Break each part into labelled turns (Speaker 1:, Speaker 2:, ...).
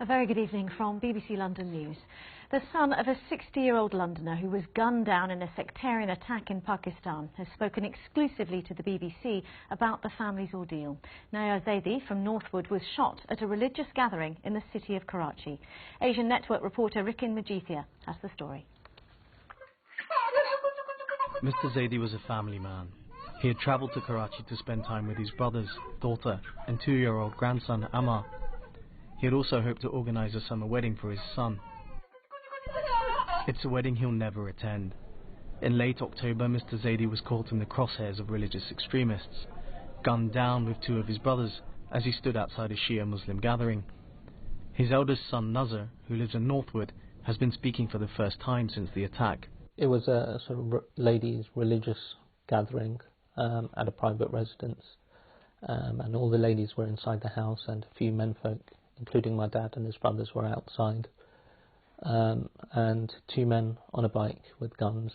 Speaker 1: A very good evening from BBC London News. The son of a 60-year-old Londoner who was gunned down in a sectarian attack in Pakistan has spoken exclusively to the BBC about the family's ordeal. Naya Zaidi from Northwood was shot at a religious gathering in the city of Karachi. Asian Network reporter Rikin Majithia has the story.
Speaker 2: Mr. Zaidi was a family man. He had travelled to Karachi to spend time with his brothers, daughter and 2-year-old grandson Ammar. He had also hoped to organise a summer wedding for his son. It's a wedding he'll never attend. In late October, Mr. Zaidi was caught in the crosshairs of religious extremists, gunned down with 2 of his brothers as he stood outside a Shia Muslim gathering. His eldest son Nazar, who lives in Northwood, has been speaking for the first time since the attack.
Speaker 3: It was a sort of ladies' religious gathering at a private residence, and all the ladies were inside the house and a few menfolk, including my dad and his brothers, were outside, and 2 men on a bike with guns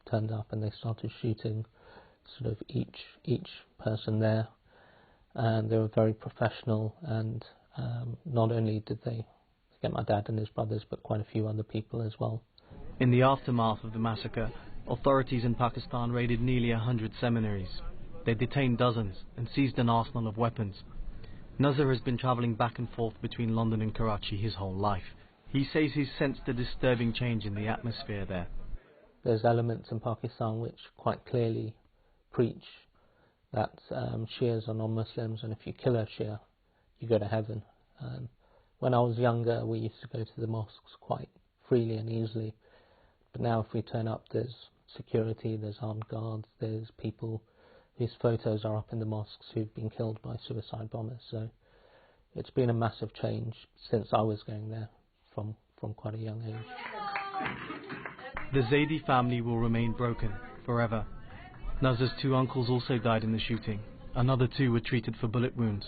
Speaker 3: turned up and they started shooting sort of each person there, and they were very professional, and not only did they get my dad and his brothers but quite a few other people as well.
Speaker 2: In the aftermath of the massacre, authorities in Pakistan raided nearly 100 seminaries. They detained dozens and seized an arsenal of weapons. Nazar has been travelling back and forth between London and Karachi his whole life. He says he's sensed a disturbing change in the atmosphere there.
Speaker 3: There's elements in Pakistan which quite clearly preach that Shias are non-Muslims, and if you kill a Shia, you go to heaven. When I was younger, we used to go to the mosques quite freely and easily. But now if we turn up, there's security, there's armed guards, there's people whose photos are up in the mosques who've been killed by suicide bombers. So it's been a massive change since I was going there from quite a young age.
Speaker 2: The Zaidi family will remain broken forever. Nazar's 2 uncles also died in the shooting. Another 2 were treated for bullet wounds.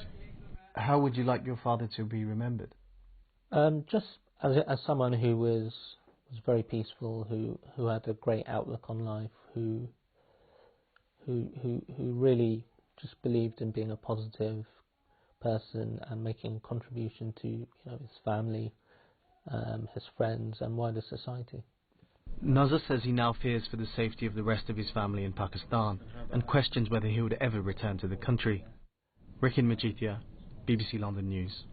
Speaker 2: How would you like your father to be remembered?
Speaker 3: Just as someone who was very peaceful, who had a great outlook on life, who really just believed in being a positive person and making a contribution to his family, his friends and wider society.
Speaker 2: Nazar says he now fears for the safety of the rest of his family in Pakistan and questions whether he would ever return to the country. Rikin Majithia, BBC London News.